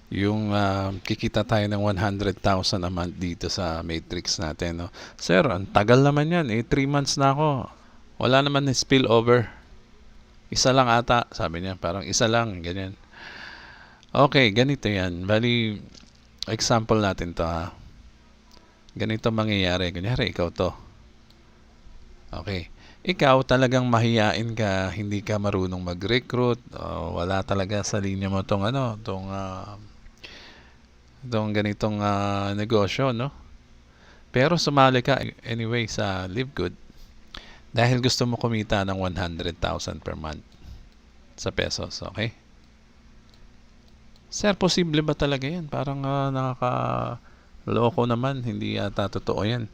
yung kikita tayo ng 100,000 a month dito sa matrix natin, no? Sir, ang tagal naman yan. 3 months na ako. Wala naman na spillover. Isa lang ata, sabi niya. Parang isa lang, ganyan. Okay, ganito yan. Bali, example natin to, ha. Ganito mangyayari. Kunyari, ikaw to. Okay. Ikaw talagang mahiyain ka, hindi ka marunong mag-recruit, wala talaga sa linya mo tong tong ganitong negosyo, no? Pero sumali ka anyway sa Live Good dahil gusto mo kumita ng 100,000 per month sa pesos, okay? Sir, posible ba talaga yan? Parang nakaka-loko naman, hindi yata totoo yan.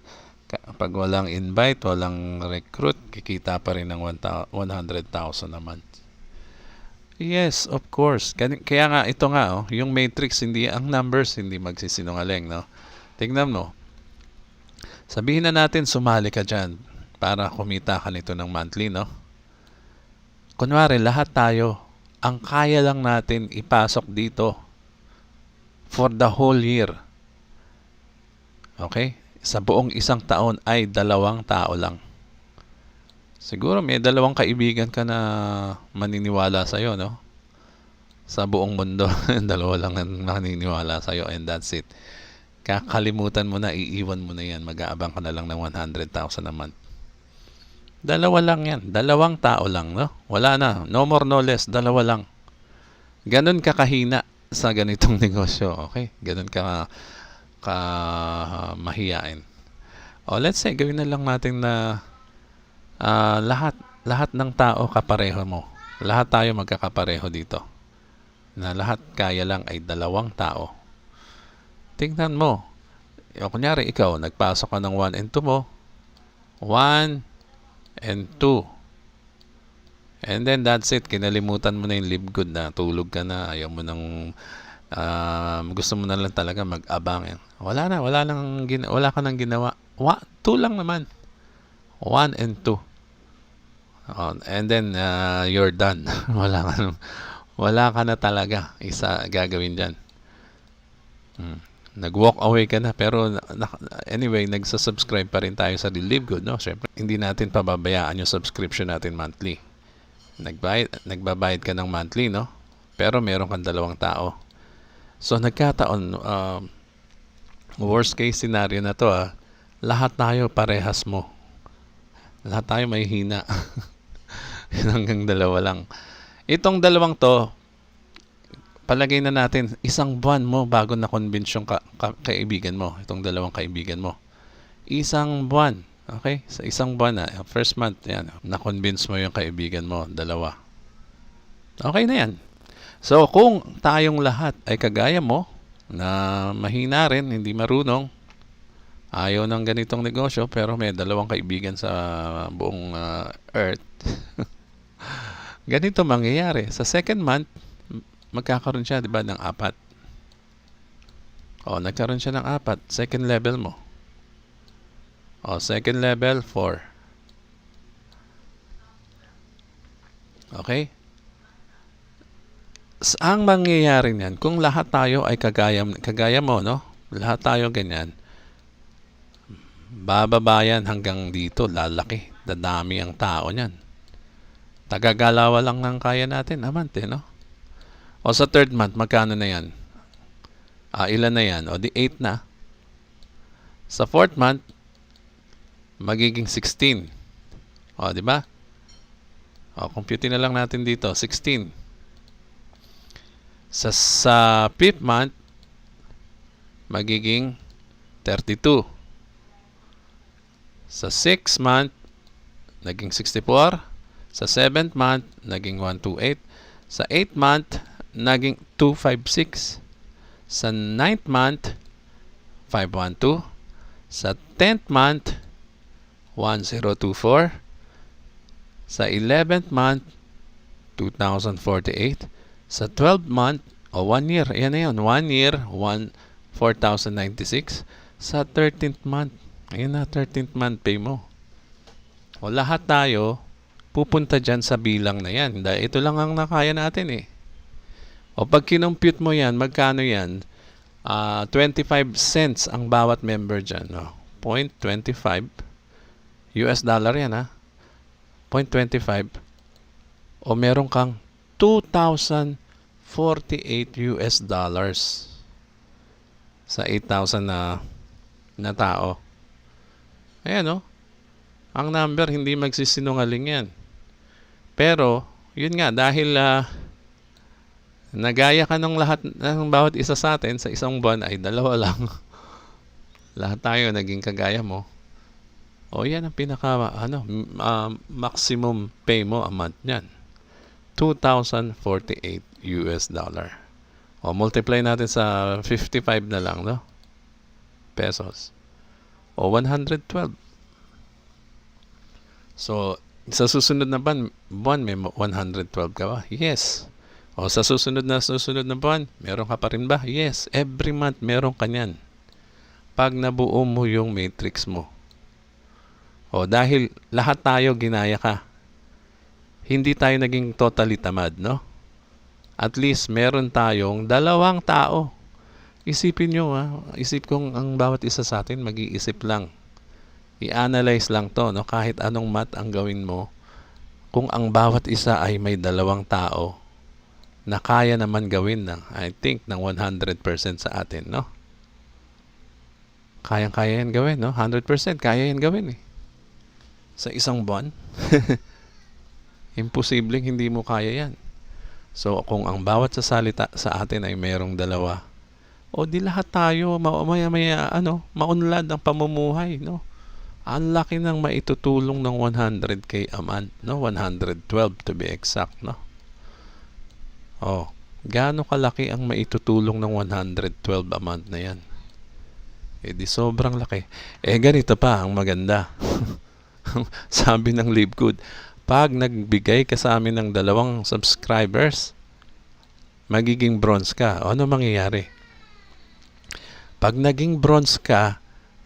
Pag walang invite, walang recruit, kikita pa rin ng 100,000 a month. Yes, of course. Kaya nga, ito nga, yung matrix, hindi, ang numbers, hindi magsisinungaling, no? Tingnan mo. Sabihin na natin, sumali ka dyan para kumita ka nito ng monthly, no? Kunwari, lahat tayo, ang kaya lang natin ipasok dito for the whole year. Okay? Sa buong isang taon ay 2 tao lang. Siguro may 2 kaibigan ka na maniniwala sa'yo, no? Sa buong mundo, 2 lang ang maniniwala sa'yo and that's it. Kakalimutan mo na, iiwan mo na yan. Mag-aabang ka na lang ng 100,000 a month. 2 lang yan. 2 tao lang, no? Wala na. No more, no less. 2 lang. Ganun ka kahina sa ganitong negosyo, okay? Ganun ka mahiyain. Let's say, gawin na lang natin na lahat ng tao kapareho mo. Lahat tayo magkakapareho dito. Na lahat kaya lang ay 2 tao. Tingnan mo. Kunyari, ikaw, nagpasok ka ng 1 and 2 mo. 1 and 2. And then that's it. Kinalimutan mo na yung Live Good na. Tulog ka na. Ayaw mo nang gusto mo na lang talaga mag-abang. Wala ka nang ginawa. 2 lang naman. 1 and 2. And then you're done. Wala ka na talaga isa gagawin dyan. Nag-walk away ka na, pero anyway, nagsasubscribe pa rin tayo sa Live Good, no? Siyempre, hindi natin pababayaan yung subscription natin monthly. Nagbabayad ka ng monthly, no? Pero meron kang 2 tao. So, nagkataon, worst case scenario na to, lahat tayo parehas mo. Lahat tayo may hina. Hanggang 2 lang. Itong 2 to, palagay na natin, 1 buwan mo bago na-convince yung kaibigan mo. Itong 2 kaibigan mo. 1 buwan. Okay? Sa 1 buwan na, first month, yan, na-convince mo yung kaibigan mo, 2. Okay na yan. So, kung tayong lahat ay kagaya mo, na mahina rin, hindi marunong, ayaw ng ganitong negosyo, pero may 2 kaibigan sa buong earth, ganito mangyayari. Sa second month, magkakaroon siya, di ba, ng 4. Nagkaroon siya ng 4. Second level mo. Second level, 4. Okay? Ang mangyayari niyan, kung lahat tayo ay kagaya mo, no? Lahat tayo ganyan, bababayan hanggang dito, lalaki. Dadami ang tao niyan. Tagagalawa lang ng kaya natin, amante, no? Sa third month, magkano na yan? Ilan na yan? Di 8 na. Sa fourth month, magiging 16. Di ba? Compute na lang natin dito. 16. Sa fifth month, magiging 32. Sa sixth month, naging 64. Sa seventh month, naging 128. Sa 8th month, naging 256. Sa 9th month, 512. Sa 10th month, 1024. Sa 11th month, 2048. Sa 12th month, 1 year, yan na yun, 1 year, 4,096. Sa 13th month, ayun na, 13th month pay mo. Lahat tayo pupunta dyan sa bilang na yan. Dahil ito lang ang nakaya natin eh. O pag kinompute mo yan, magkano yan? 25 cents ang bawat member dyan. No? 0.25 US dollar yan ha. 0.25 o meron kang 2,048 US dollars sa 8,000 na tao. Ayan no. Ang number hindi magsisinungaling yan. Pero, yun nga, dahil nagaya ka ng lahat ng bawat isa sa atin sa isang buwan ay dalawa lang. Lahat tayo naging kagaya mo. O yan ang pinaka maximum pay mo a month niyan. 2,048 US dollar. O multiply natin sa 55 na lang, no? Pesos. O 112. So, sa susunod na buwan may 112 ka ba? Yes. O sa susunod na buwan, meron ka pa rin ba? Yes. Every month meron ka niyan. Pag nabuo mo yung matrix mo. O dahil lahat tayo ginaya ka. Hindi tayo naging totally tamad, no? At least meron tayong 2 tao. Isipin nyo isip kong ang bawat isa sa atin mag-iisip lang. I-analyze lang to, no? Kahit anong math ang gawin mo, kung ang bawat isa ay may 2 tao na kaya naman gawin I think ng 100% sa atin, no? Kayang-kaya yan gawin, no? 100% kaya yan gawin sa isang buwan. Imposibleng hindi mo kaya yan. So kung ang bawat sasalita sa atin ay mayroong 2, o di lahat tayo maya-maya maunlad ang pamumuhay, no? Ang laki ng maitutulong ng 100k a month, no? 112 to be exact, no? Oh, gaano kalaki ang maitutulong ng 112 a month na yan? Di sobrang laki. Ganito pa ang maganda. Sabi ng Live Good, pag nagbigay ka sa amin ng 2 subscribers, magiging bronze ka. O ano mangyayari? Pag naging bronze ka,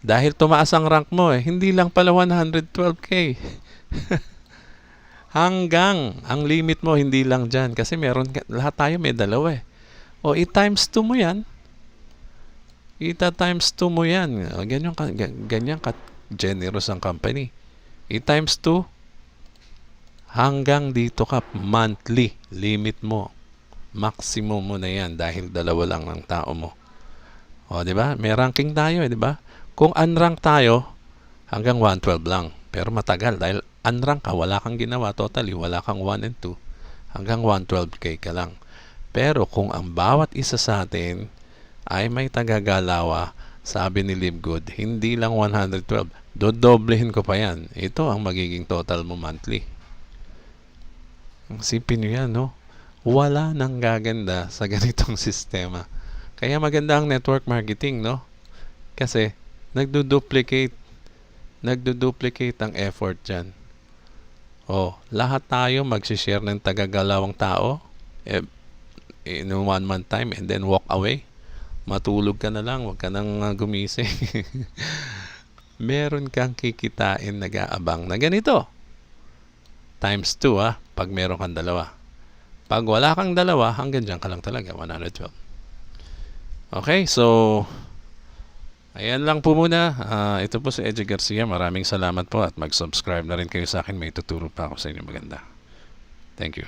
dahil tumaas ang rank mo hindi lang pala 112k. Hanggang ang limit mo hindi lang dyan. Kasi lahat tayo may 2 O i-times 2 mo yan. Ita-times 2 mo yan. Ganyan ka-generous ang company. I-times 2. Hanggang dito ka monthly. Limit mo. Maximum mo na yan dahil 2 lang ang tao mo. O, di ba? May ranking tayo, di ba? Kung unrank tayo, hanggang 112 lang. Pero matagal dahil unrank ka, wala kang ginawa totally, wala kang 1 and 2. Hanggang 112k ka lang. Pero kung ang bawat isa sa atin ay may tagagalawa, sabi ni Live Good, hindi lang 112. Dodoblehin ko pa yan. Ito ang magiging total mo monthly. Sipin nyo yan, no? Wala nang gaganda sa ganitong sistema. Kaya maganda ang network marketing, no? Kasi nagdo-duplicate ang effort dyan. Lahat tayo magsishare ng tagagalawang tao in 1 month time and then walk away. Matulog ka na lang, wag ka nang gumising. Meron kang kikitain nag-aabang na ganito. Times 2 pag meron kang 2. Pag wala kang 2, hanggang dyan ka lang talaga, 112. Okay, so ayan lang po muna. Ito po si Eddie Garcia. Maraming salamat po at mag-subscribe na rin kayo sa akin. May tuturo pa ako sa inyo maganda. Thank you.